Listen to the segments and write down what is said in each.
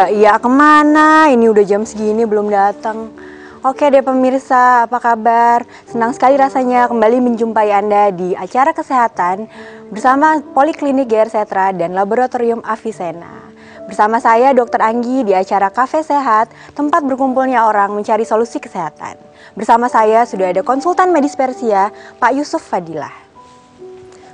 Mbak Iya kemana? Ini udah jam segini belum datang. Oke deh pemirsa, apa kabar? Senang sekali rasanya kembali menjumpai Anda di acara kesehatan bersama Poliklinik GR Setra dan Laboratorium Avicenna. Bersama saya Dr. Anggi di acara Cafe Sehat, tempat berkumpulnya orang mencari solusi kesehatan. Bersama saya sudah ada konsultan medis Persia, Pak Yusuf Fadilah.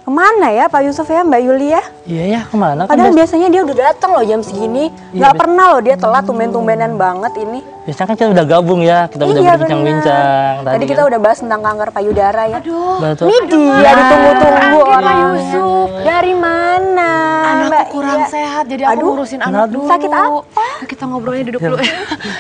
Kemana ya Pak Yusuf ya, Mbak Yulia? Iya ya, kemana? Padahal biasanya dia udah datang loh jam segini. Nggak pernah loh dia telat, tumben-tumbenan banget ini. Biasanya kan kita udah gabung ya, kita udah berbincang-bincang. Tadi kita udah bahas tentang kanker payudara ya. Betul. Ini dia ditunggu-tunggu Pak orang. Yusuf. Dari mana? Anakku Mbak kurang Iya? sehat, jadi aku ngurusin anak dulu. Sakit apa? Kita ngobrolnya duduk dulu.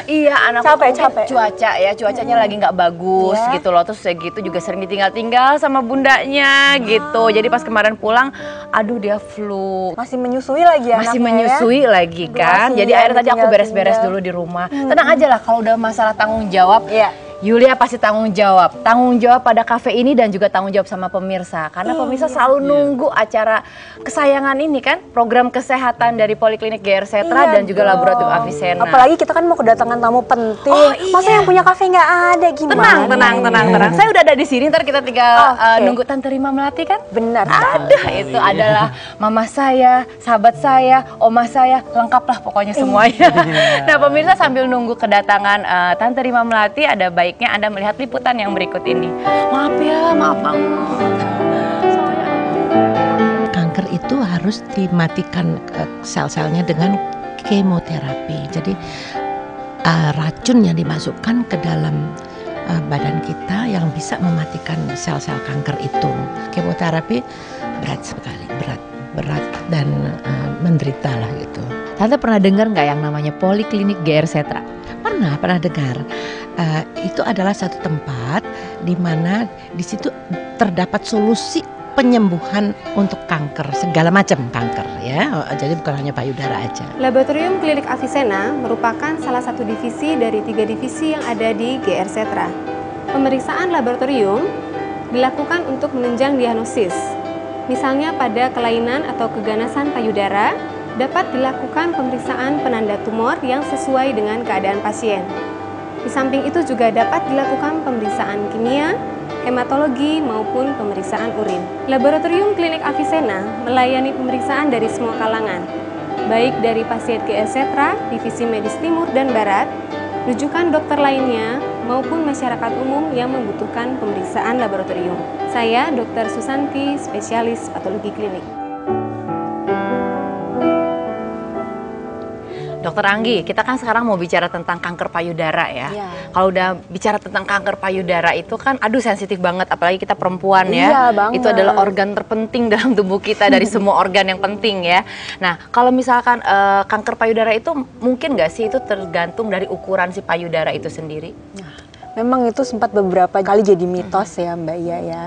Iya, anakku Capek. cuaca ya, cuacanya lagi nggak bagus gitu loh. Terus kayak gitu juga sering ditinggal-tinggal sama bundanya gitu. Jadi pas kemarin pulang, aduh dia flu. Masih menyusui lagi anaknya Masih menyusui lagi kan. Aduh, Jadi kasihan, akhirnya tadi aku beres-beres tinggal-tinggal. dulu di rumah. Tenang aja lah kalau udah masalah tanggung jawab. Iya. Yulia pasti tanggung jawab pada kafe ini dan juga tanggung jawab sama pemirsa. Karena pemirsa selalu nunggu acara kesayangan ini kan, program kesehatan dari Poliklinik GR Setra dan juga Laboratorium Avicenna. Apalagi kita kan mau kedatangan tamu penting. Oh, iya. Masa yang punya kafe nggak ada gimana? Tenang. Saya udah ada di sini, ntar kita tinggal nunggu Tante Rima Melati kan? Benar. Ada, itu adalah mama saya, sahabat saya, oma saya, lengkap lah pokoknya semuanya. Nah pemirsa sambil nunggu kedatangan Tante Rima Melati, ada baiknya Anda melihat liputan yang berikut ini. Maaf banget. Kanker itu harus dimatikan sel-selnya dengan kemoterapi. Jadi racun yang dimasukkan ke dalam badan kita yang bisa mematikan sel-sel kanker itu. Kemoterapi berat sekali, berat dan menderita lah gitu. Tante pernah dengar nggak yang namanya Poliklinik GR Setra? Pernah dengar. Itu adalah satu tempat di mana di situ terdapat solusi penyembuhan untuk kanker, segala macam kanker ya. Jadi bukan hanya payudara aja. Laboratorium Klinik Avicenna merupakan salah satu divisi dari 3 divisi yang ada di GR Setra. Pemeriksaan laboratorium dilakukan untuk menunjang diagnosis. Misalnya pada kelainan atau keganasan payudara, dapat dilakukan pemeriksaan penanda tumor yang sesuai dengan keadaan pasien. Di samping itu juga dapat dilakukan pemeriksaan kimia, hematologi maupun pemeriksaan urin. Laboratorium Klinik Avicenna melayani pemeriksaan dari semua kalangan, baik dari pasien GR Setra, Divisi Medis Timur dan Barat, rujukan dokter lainnya, maupun masyarakat umum yang membutuhkan pemeriksaan laboratorium. Saya Dr. Susanti, spesialis patologi klinik. Dokter Anggi, kita kan sekarang mau bicara tentang kanker payudara ya. Kalau udah bicara tentang kanker payudara itu kan aduh sensitif banget, apalagi kita perempuan ya. Itu adalah organ terpenting dalam tubuh kita dari semua organ yang penting ya. Nah, kalau misalkan kanker payudara itu mungkin nggak sih itu tergantung dari ukuran si payudara itu sendiri? Memang itu sempat beberapa kali jadi mitos ya Mbak Iya ya.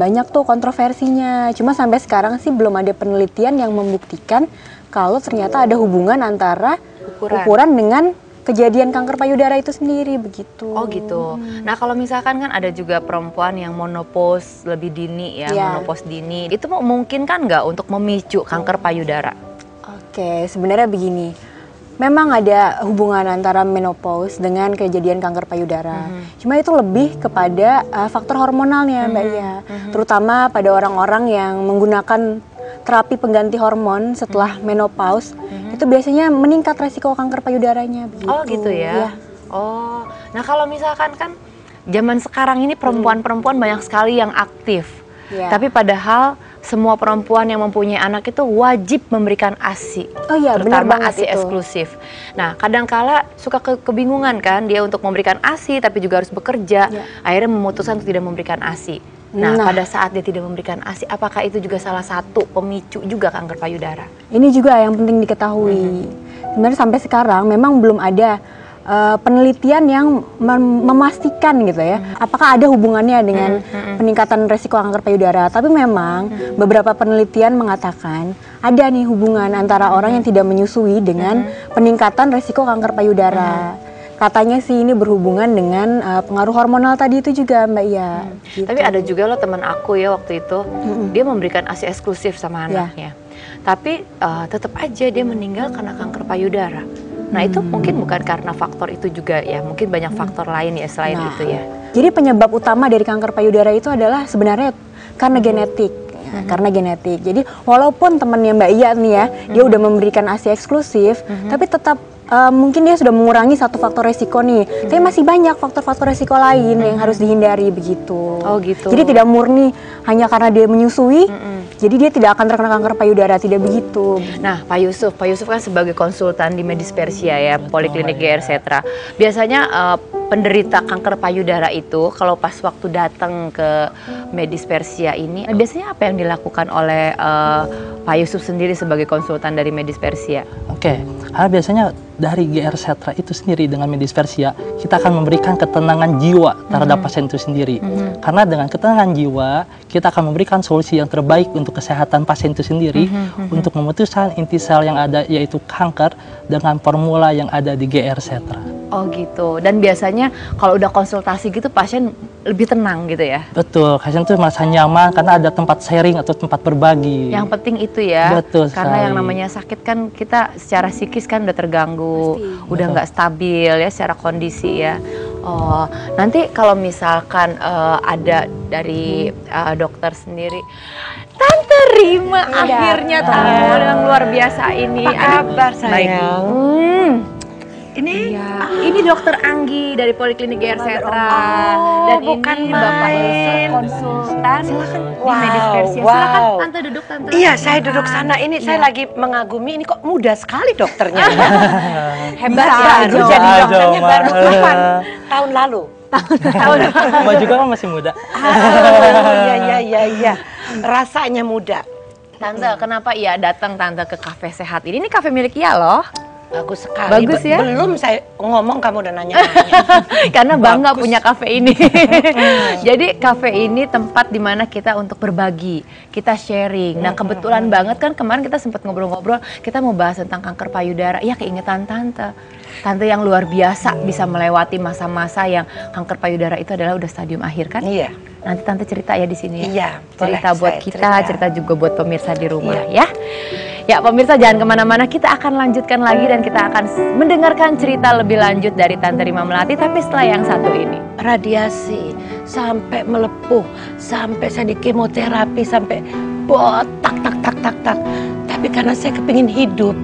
Banyak tuh kontroversinya. Cuma sampai sekarang sih belum ada penelitian yang membuktikan kalau ternyata ada hubungan antara ukuran dengan kejadian kanker payudara itu sendiri begitu. Oh gitu. Nah kalau misalkan kan ada juga perempuan yang menopause lebih dini ya, menopause dini. Itu memungkinkan nggak untuk memicu kanker payudara? Oke, sebenarnya begini. Memang ada hubungan antara menopause dengan kejadian kanker payudara. Cuma itu lebih kepada faktor hormonalnya Mbak Iya. Terutama pada orang-orang yang menggunakan terapi pengganti hormon setelah menopause, itu biasanya meningkat resiko kanker payudaranya. Begitu. Oh gitu ya? Oh, nah kalau misalkan kan zaman sekarang ini perempuan-perempuan banyak sekali yang aktif. Tapi padahal semua perempuan yang mempunyai anak itu wajib memberikan ASI, terutama ASI eksklusif. Nah, kadangkala suka kebingungan kan dia untuk memberikan ASI tapi juga harus bekerja, akhirnya memutuskan untuk tidak memberikan ASI. Nah, pada saat dia tidak memberikan ASI, apakah itu juga salah satu pemicu juga kanker payudara? Ini juga yang penting diketahui. Sebenarnya sampai sekarang memang belum ada penelitian yang memastikan gitu ya, apakah ada hubungannya dengan peningkatan resiko kanker payudara. Tapi memang beberapa penelitian mengatakan ada nih hubungan antara orang yang tidak menyusui dengan peningkatan resiko kanker payudara. Katanya sih ini berhubungan dengan pengaruh hormonal tadi itu juga Mbak Iya. Gitu. Tapi ada juga loh teman aku ya waktu itu, dia memberikan ASI eksklusif sama anaknya. Tapi tetap aja dia meninggal karena kanker payudara. Nah itu mungkin bukan karena faktor itu juga ya, mungkin banyak faktor lain ya selain itu ya. Jadi penyebab utama dari kanker payudara itu adalah sebenarnya karena genetik. Karena genetik. Jadi walaupun temannya Mbak Iya nih ya, dia udah memberikan ASI eksklusif, tapi tetap mungkin dia sudah mengurangi satu faktor resiko nih. Tapi masih banyak faktor-faktor resiko lain yang harus dihindari begitu. Oh gitu. Jadi tidak murni hanya karena dia menyusui, jadi dia tidak akan terkena kanker payudara, tidak begitu. Nah, Pak Yusuf kan sebagai konsultan di Medispersia ya, Poliklinik GR Setra. Biasanya penderita kanker payudara itu kalau pas waktu datang ke Medispersia ini, biasanya apa yang dilakukan oleh Pak Yusuf sendiri sebagai konsultan dari Medispersia? Oke, biasanya dari GR Setra itu sendiri dengan Medispersia, kita akan memberikan ketenangan jiwa terhadap pasien itu sendiri. Karena dengan ketenangan jiwa, kita akan memberikan solusi yang terbaik untuk kesehatan pasien itu sendiri, untuk memutuskan inti sel yang ada yaitu kanker dengan formula yang ada di GR Setra. Oh gitu. Dan biasanya kalau udah konsultasi gitu pasien lebih tenang gitu ya? Betul, pasien itu merasa nyaman karena ada tempat sharing atau tempat berbagi. Yang penting itu ya. Betul Karena sekali. yang namanya sakit kan kita secara psikis kan udah terganggu, udah nggak stabil ya secara kondisi ya. Oh, nanti kalau misalkan ada dari dokter sendiri, Tante Rima akhirnya tamu yang luar biasa ini. Apa kabar sayang? Ini Dokter Anggi dari Poliklinik GR Setra. Dan bukan ini Bapak Yusuf main. konsultan di Wow, Medispersia. wow. Silakan Tante duduk Tante. Iya, saya duduk sana. Ini saya lagi mengagumi. Ini kok muda sekali dokternya. Hebat Bisa ya. aja, Jadi Oma. dokternya Oma. baru kapan? Tahun lalu. Mbak juga kan masih muda. Oh, iya. Rasanya muda. Tante, kenapa iya datang Tante ke kafe sehat ini? Ini kafe milik Iya loh. Bagus sekali. Bagus ya? Belum saya ngomong kamu udah nanya-nanya. Karena bangga punya kafe ini. Jadi kafe ini tempat dimana kita untuk berbagi, kita sharing. Nah kebetulan banget kan kemarin kita sempat ngobrol-ngobrol, kita mau bahas tentang kanker payudara. Iya keingetan Tante. Tante yang luar biasa bisa melewati masa-masa yang kanker payudara itu adalah udah stadium akhir kan? Iya. Nanti Tante cerita ya di sini. Iya, Cerita boleh, buat saya kita, cerita cerita. juga buat pemirsa di rumah ya. Ya pemirsa jangan kemana-mana, kita akan lanjutkan lagi dan kita akan mendengarkan cerita lebih lanjut dari Tante Rima Melati. Tapi setelah yang satu ini. Radiasi sampai melepuh, sampai saya di kemoterapi, sampai botak tak. Tapi karena saya kepingin hidup.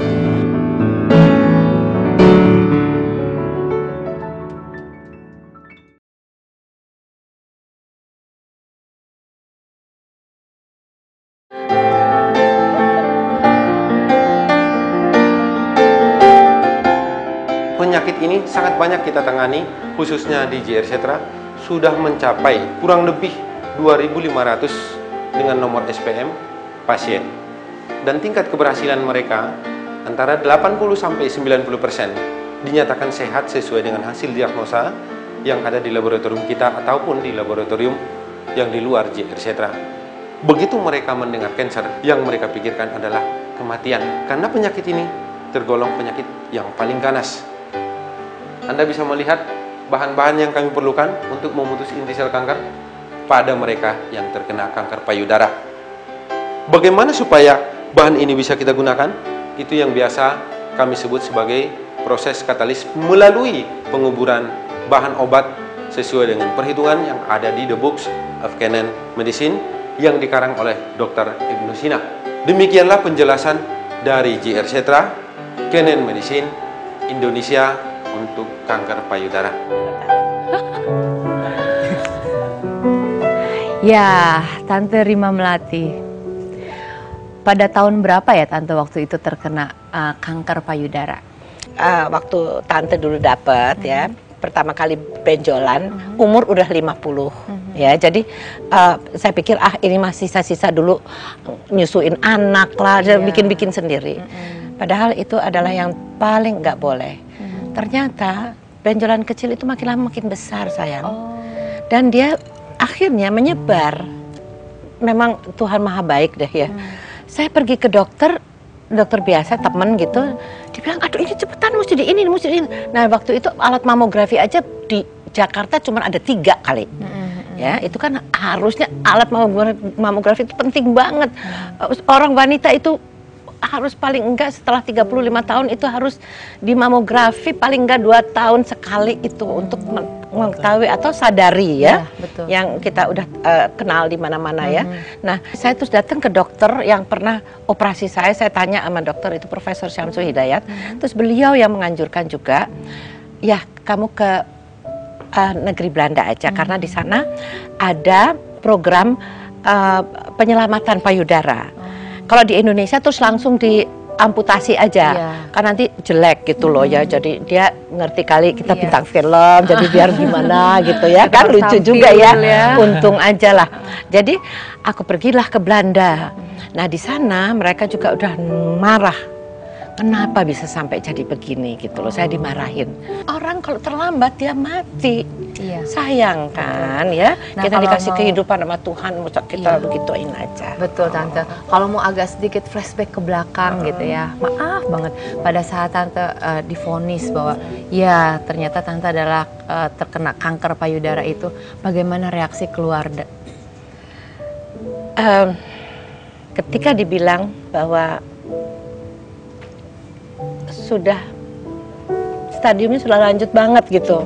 Penyakit ini sangat banyak kita tangani, khususnya di GR Setra, sudah mencapai kurang lebih 2.500 dengan nomor SPM pasien. Dan tingkat keberhasilan mereka antara 80-90% dinyatakan sehat sesuai dengan hasil diagnosa yang ada di laboratorium kita ataupun di laboratorium yang di luar GR Setra. Begitu mereka mendengar cancer, yang mereka pikirkan adalah kematian, karena penyakit ini tergolong penyakit yang paling ganas. Anda bisa melihat bahan-bahan yang kami perlukan untuk memutus inti sel kanker pada mereka yang terkena kanker payudara. Bagaimana supaya bahan ini bisa kita gunakan? Itu yang biasa kami sebut sebagai proses katalis melalui penguburan bahan obat sesuai dengan perhitungan yang ada di The Books of Canon Medicine yang dikarang oleh Dr. Ibnu Sina. Demikianlah penjelasan dari GR Setra, Canon Medicine, Indonesia untuk kanker payudara. Ya, Tante Rima Melati. Pada tahun berapa ya Tante waktu itu terkena kanker payudara? Waktu tante dulu dapat ya, pertama kali benjolan, umur udah 50 ya. Jadi saya pikir ini masih sisa-sisa dulu nyusuin anak lah, bikin-bikin sendiri. Padahal itu adalah yang paling nggak boleh. Ternyata benjolan kecil itu makin lama makin besar sayang. Dan dia akhirnya menyebar. Memang Tuhan Maha Baik deh ya. Saya pergi ke dokter biasa, temen gitu. Dia bilang, aduh ini cepetan mesti di ini. Nah waktu itu alat mamografi aja di Jakarta cuma ada 3 kali. Ya, itu kan harusnya alat mamografi itu penting banget. Orang wanita itu harus paling enggak setelah 35 tahun itu harus di mamografi paling enggak 2 tahun sekali itu untuk mengetahui atau sadari ya, betul. Yang kita udah kenal di mana-mana ya. Nah, saya terus datang ke dokter yang pernah operasi saya tanya sama dokter itu Profesor Syamsul Hidayat, terus beliau yang menganjurkan juga, ya kamu ke negeri Belanda aja karena di sana ada program penyelamatan payudara. Kalau di Indonesia terus langsung diamputasi aja, kan nanti jelek gitu loh ya. Jadi dia ngerti kali kita bintang film, jadi biar gimana gitu ya. Kan lucu juga ya. Untung aja lah. Jadi aku pergilah ke Belanda. Nah di sana mereka juga udah marah. Kenapa bisa sampai jadi begini gitu loh, saya dimarahin. Orang kalau terlambat dia mati. Sayang kan ya, Nah, kita dikasih mau, kehidupan sama Tuhan, masa kita begituin aja. Betul Tante, kalau mau agak sedikit flashback ke belakang gitu ya, maaf banget pada saat Tante divonis bahwa ya ternyata Tante adalah terkena kanker payudara itu, bagaimana reaksi keluarga? Ketika dibilang bahwa sudah stadiumnya sudah lanjut banget gitu,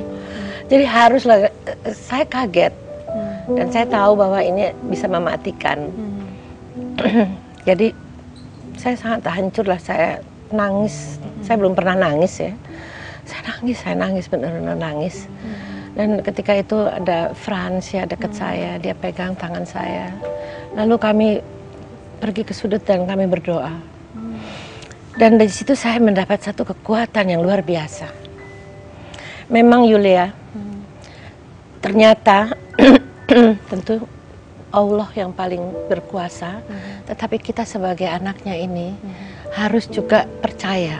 jadi haruslah, saya kaget dan saya tahu bahwa ini bisa mematikan. Jadi saya sangat hancur lah, saya nangis. Saya belum pernah nangis ya, saya nangis benar-benar nangis. Dan ketika itu ada Frans ya dekat saya, dia pegang tangan saya, lalu kami pergi ke sudut dan kami berdoa. Dan dari situ saya mendapat satu kekuatan yang luar biasa. Memang Yulia, ternyata tentu Allah yang paling berkuasa, tetapi kita sebagai anaknya ini harus juga percaya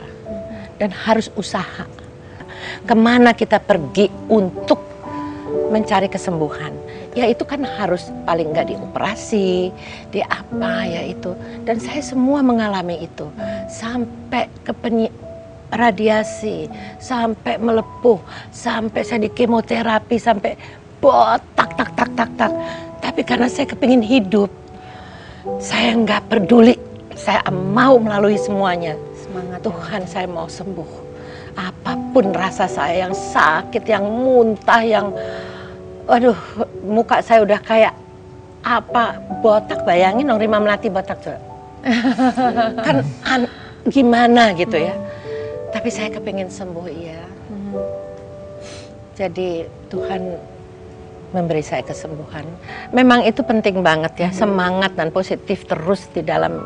dan harus usaha. Kemana kita pergi untuk mencari kesembuhan? Ya itu kan harus paling nggak dioperasi, di apa ya itu. Dan saya semua mengalami itu. Sampai ke radiasi, sampai melepuh, sampai saya di kemoterapi, sampai botak, tak. Tapi karena saya kepingin hidup, saya nggak peduli. Saya mau melalui semuanya. Semangat Tuhan, saya mau sembuh. Apapun rasa saya yang sakit, yang muntah, yang waduh, muka saya udah kayak apa, botak. Bayangin dong Rima Melati botak coba. Kan gimana gitu ya. Tapi saya kepingin sembuh iya. Jadi Tuhan memberi saya kesembuhan. Memang itu penting banget ya, semangat dan positif terus di dalam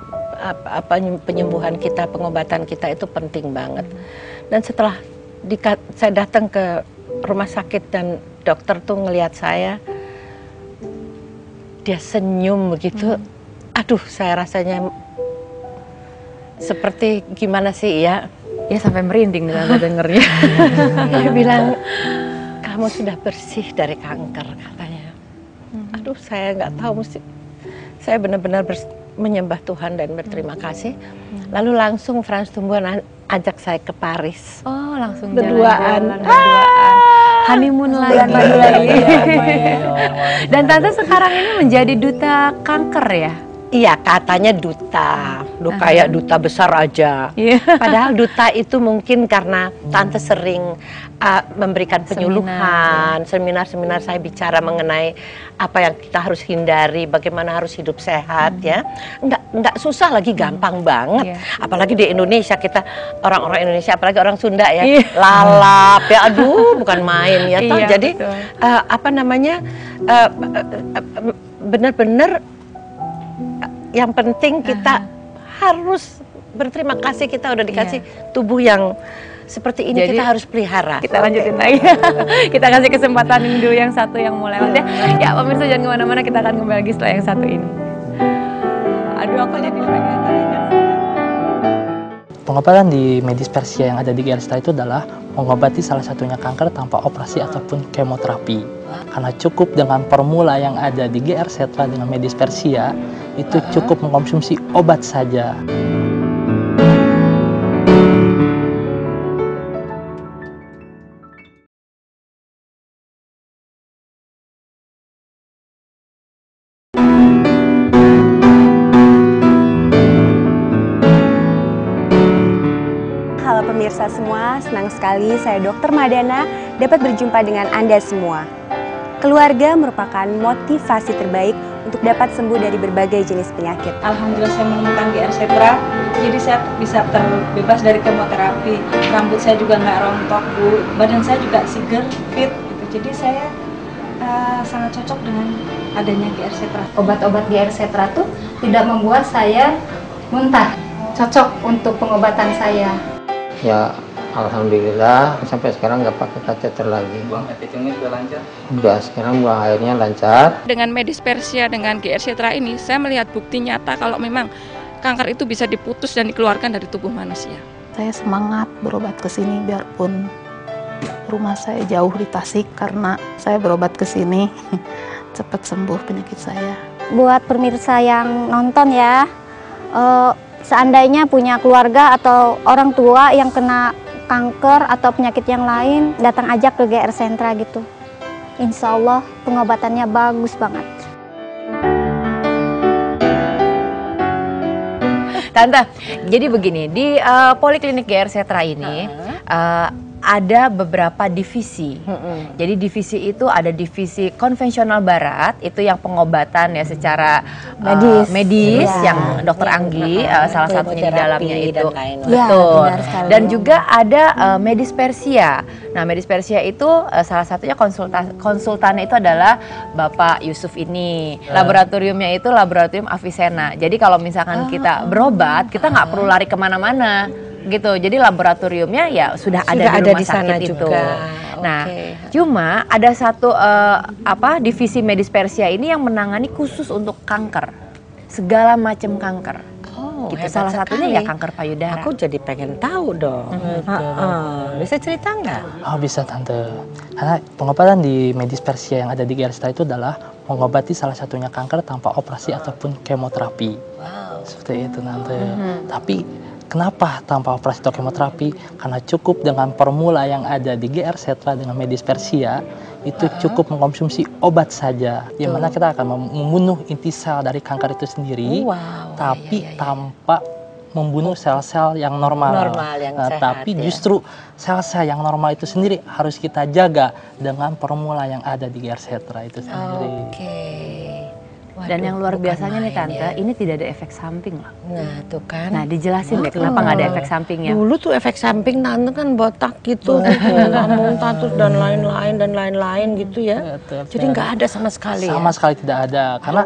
penyembuhan kita, pengobatan kita itu penting banget. Dan setelah saya datang ke rumah sakit dan dokter tuh ngelihat saya, dia senyum begitu, aduh saya rasanya seperti gimana sih ya? Ya sampai merinding dengernya. Dia bilang, kamu sudah bersih dari kanker katanya. Aduh saya nggak tahu mesti, saya benar-benar menyembah Tuhan dan berterima kasih. Lalu langsung Frans Tumbuhan ajak saya ke Paris. Oh langsung berduaan. Honeymoon lagi. Dan Tante sekarang ini menjadi duta kanker ya? Iya katanya duta, kayak duta besar aja. Padahal duta itu mungkin karena Tante sering memberikan penyuluhan, seminar-seminar saya bicara mengenai apa yang kita harus hindari, bagaimana harus hidup sehat ya. Nggak susah lagi, gampang banget. Apalagi di Indonesia kita, orang-orang Indonesia, apalagi orang Sunda ya, lalap ya, aduh bukan main ya. Toh. Jadi apa namanya, benar-benar yang penting kita harus berterima kasih, kita udah dikasih tubuh yang seperti ini. Jadi, kita harus pelihara. Kita lanjutin lagi. Kita kasih kesempatan dulu yang satu yang mulai. Ya pemirsa jangan kemana-mana, kita akan kembali lagi setelah yang satu ini. Aduh aku jadi pengen tanya. Pengobatan di medis Persia yang ada di GR Setra itu adalah mengobati salah satunya kanker tanpa operasi ataupun kemoterapi. Karena cukup dengan formula yang ada di GR Setra dengan medis Persia, itu cukup mengkonsumsi obat saja. pemirsa semua, senang sekali saya Dr. Madana dapat berjumpa dengan Anda semua. Keluarga merupakan motivasi terbaik untuk dapat sembuh dari berbagai jenis penyakit. Alhamdulillah saya menemukan GR Setra, jadi saya bisa terbebas dari kemoterapi. Rambut saya juga nggak rontok, Bu. Badan saya juga seger, fit gitu. Jadi saya sangat cocok dengan adanya GR Setra. Obat-obat GR Setra tuh tidak membuat saya muntah. Cocok untuk pengobatan saya. Ya, alhamdulillah sampai sekarang nggak pakai kateter lagi. Buang epitingnya sudah lancar? Udah, sekarang buang airnya lancar. Dengan Medispersia dengan GR Setra ini, saya melihat bukti nyata kalau memang kanker itu bisa diputus dan dikeluarkan dari tubuh manusia. Saya semangat berobat ke sini biarpun rumah saya jauh di Tasik, karena saya berobat ke sini cepat sembuh penyakit saya. Buat pemirsa yang nonton ya, seandainya punya keluarga atau orang tua yang kena kanker atau penyakit yang lain, datang aja ke GR Setra gitu. Insya Allah pengobatannya bagus banget. Tante, jadi begini, di Poliklinik GR Setra ini ada beberapa divisi. Jadi divisi itu ada divisi konvensional barat, itu yang pengobatan ya secara medis ya. Yang Dokter Anggi salah satunya di dalamnya itu. Betul. Dan juga ada Medispersia. Nah, Medispersia itu salah satunya konsultannya itu adalah Bapak Yusuf ini. Laboratoriumnya itu Laboratorium Avicenna. Jadi kalau misalkan kita berobat, kita nggak perlu lari kemana-mana gitu. Jadi laboratoriumnya ya sudah ada di rumah sakit itu. Nah, cuma ada satu divisi Medispersia ini yang menangani khusus untuk kanker, segala macam kanker. Gitu. Salah satunya ya kanker payudara. Aku jadi pengen tahu dong. Bisa cerita nggak? Oh, bisa Tante. Karena pengobatan di Medispersia yang ada di GR Setra itu adalah mengobati salah satunya kanker tanpa operasi ataupun kemoterapi. Seperti itu Tante. Tapi kenapa tanpa operasi atau kemoterapi? Karena cukup dengan formula yang ada di GR Setra dengan Medispersia, itu cukup mengkonsumsi obat saja, di mana kita akan membunuh inti sel dari kanker itu sendiri, tapi tanpa membunuh sel-sel yang normal. Tapi justru sel-sel yang normal itu sendiri harus kita jaga dengan formula yang ada di GR Setra itu sendiri. Dan yang luar biasanya nih Tante, ini tidak ada efek samping loh. Nah tuh kan. Nah dijelasin deh kenapa nggak ada efek sampingnya. Dulu tuh efek samping Tante kan botak gitu, nggak muntah terus dan lain-lain gitu ya. Jadi nggak ada sama sekali. Sama sekali tidak ada, karena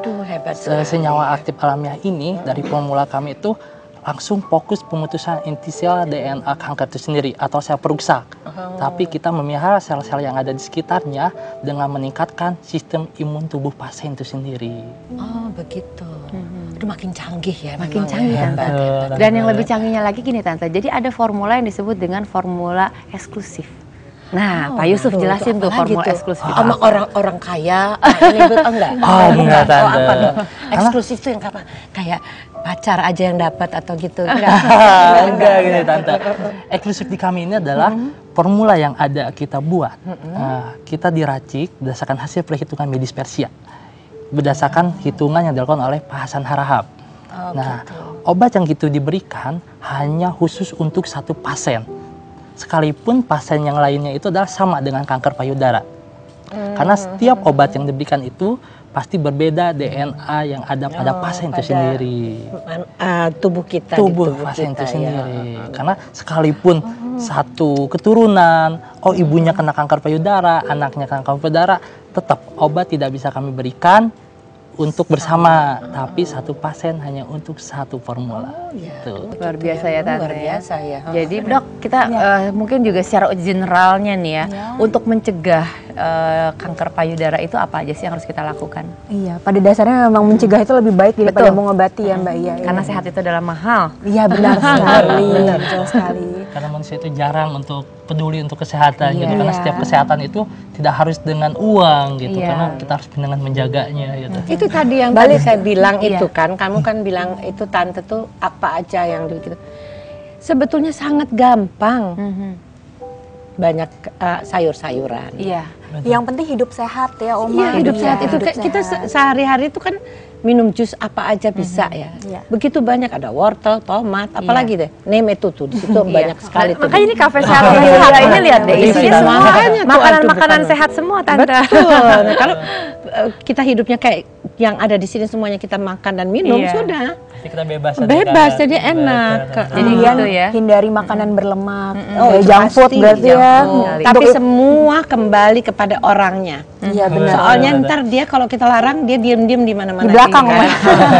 senyawa aktif alamiah ini dari formula kami itu langsung fokus pemutusan inti sel DNA kanker itu sendiri atau sel perusak. Tapi kita memelihara sel-sel yang ada di sekitarnya dengan meningkatkan sistem imun tubuh pasien itu sendiri. Oh begitu. Itu makin canggih ya. Makin canggih Tante. Dan yang lebih canggihnya lagi gini Tante, jadi ada formula yang disebut dengan formula eksklusif. Nah, Pak Yusuf jelasin tuh formula eksklusif. Sama orang-orang kaya, ini enggak? Oh, enggak Tante. Apa dong? Eksklusif tuh yang kayak pacar aja yang dapat atau gitu? Enggak gitu Tante. Eksklusif di kami ini adalah formula yang ada kita buat. Kita diracik berdasarkan hasil perhitungan Medispersia, berdasarkan hitungan yang dilakukan oleh Pak Hasan Harahap. Nah, obat yang itu diberikan hanya khusus untuk satu pasien. Sekalipun pasien yang lainnya itu adalah sama dengan kanker payudara. Karena setiap obat yang diberikan itu pasti berbeda DNA yang ada pada pasien itu sendiri. Tubuh kita. Tubuh pasien itu sendiri. Karena sekalipun satu keturunan, ibunya kena kanker payudara, anaknya kena kanker payudara, tetap obat tidak bisa kami berikan untuk bersama, tapi satu pasien hanya untuk satu formula. Luar biasa ya Tante. Luar biasa ya. Jadi Dok, kita mungkin juga secara generalnya nih ya, untuk mencegah kanker payudara itu apa aja sih yang harus kita lakukan? Iya, pada dasarnya memang mencegah itu lebih baik daripada mengobati ya Mbak. Iya. Karena sehat itu adalah mahal. Iya benar sekali. Betul sekali. Karena manusia itu jarang untuk peduli untuk kesehatan gitu, karena setiap kesehatan itu tidak harus dengan uang gitu, karena kita harus dengan menjaganya gitu. Itu tadi yang tadi saya bilang itu kan, kamu kan bilang itu Tante tuh apa aja yang gitu. Sebetulnya sangat gampang. Banyak sayur-sayuran. Iya. Yang penting hidup sehat ya Oma. Iya, hidup sehat itu kita sehari-hari itu kan minum jus apa aja bisa ya. Begitu banyak, ada wortel, tomat, apalagi deh. Name itu tuh di situ banyak sekali tuh. Makanya ini kafe sehat ini lihat deh isinya semua makanan-makanan sehat semua Tante. Betul. Nah, kalau kita hidupnya kayak yang ada di sini semuanya kita makan dan minum sudah. Kita bebas. Bebas, jadi enak. Jadi gitu ya. Hindari makanan berlemak. Itu Junk food pasti, berarti junk ya. food. Tapi semua kembali kepada orangnya. Iya benar. Soalnya ntar dia kalau kita larang dia diem-diem di mana-mana. Di belakang kan.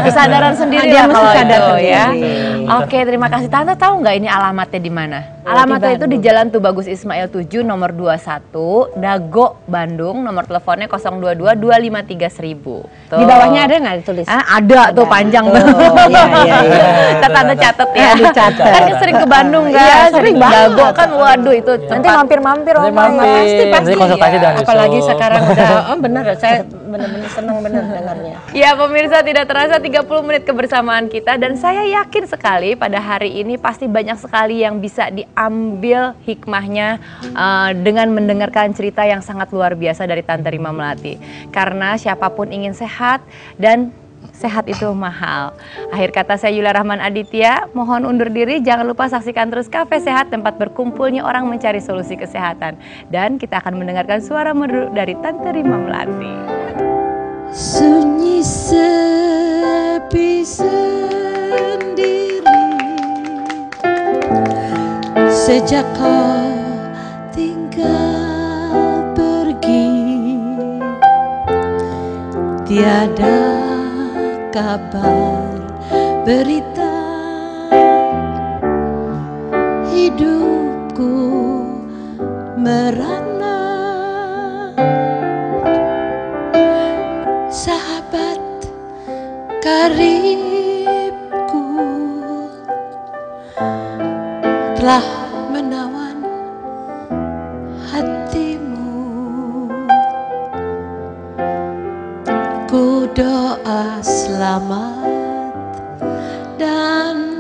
Kesadaran sendiri dia lah mesti kalau sadar itu sendiri. ya. Oke, terima kasih Tante. Tahu nggak ini alamatnya di mana? Alamatnya itu di Jalan Tubagus Ismail 7 nomor 21 Dago Bandung. Nomor teleponnya 022 253 1000. Di bawahnya ada nggak ditulis? Ada tuh panjang banget. Iya. Tante catat ya. Dicatat. Kan sering ke Bandung kan? Iya, sering Dago kan, waduh itu Nanti mampir-mampir Oma ya. Pasti konsultasi ya. dengan Apalagi Yusuf. sekarang udah bener saya bener-bener senang bener dengarnya. Ya pemirsa, tidak terasa 30 menit kebersamaan kita dan saya yakin sekali pada hari ini pasti banyak sekali yang bisa diambil hikmahnya dengan mendengarkan cerita yang sangat luar biasa dari Tante Rima Melati. Karena siapapun ingin sehat dan sehat itu mahal. Akhir kata saya Yulia Rahman Aditya, mohon undur diri. Jangan lupa saksikan terus Cafe Sehat, tempat berkumpulnya orang mencari solusi kesehatan. Dan kita akan mendengarkan suara merdu dari Tante Rima Melati. Sunyi sepi sendiri sejak kau tinggal pergi, tiada kabar berita, hidupku merana. Sahabat karibku telah menawan hatimu. Ku doa selamat dan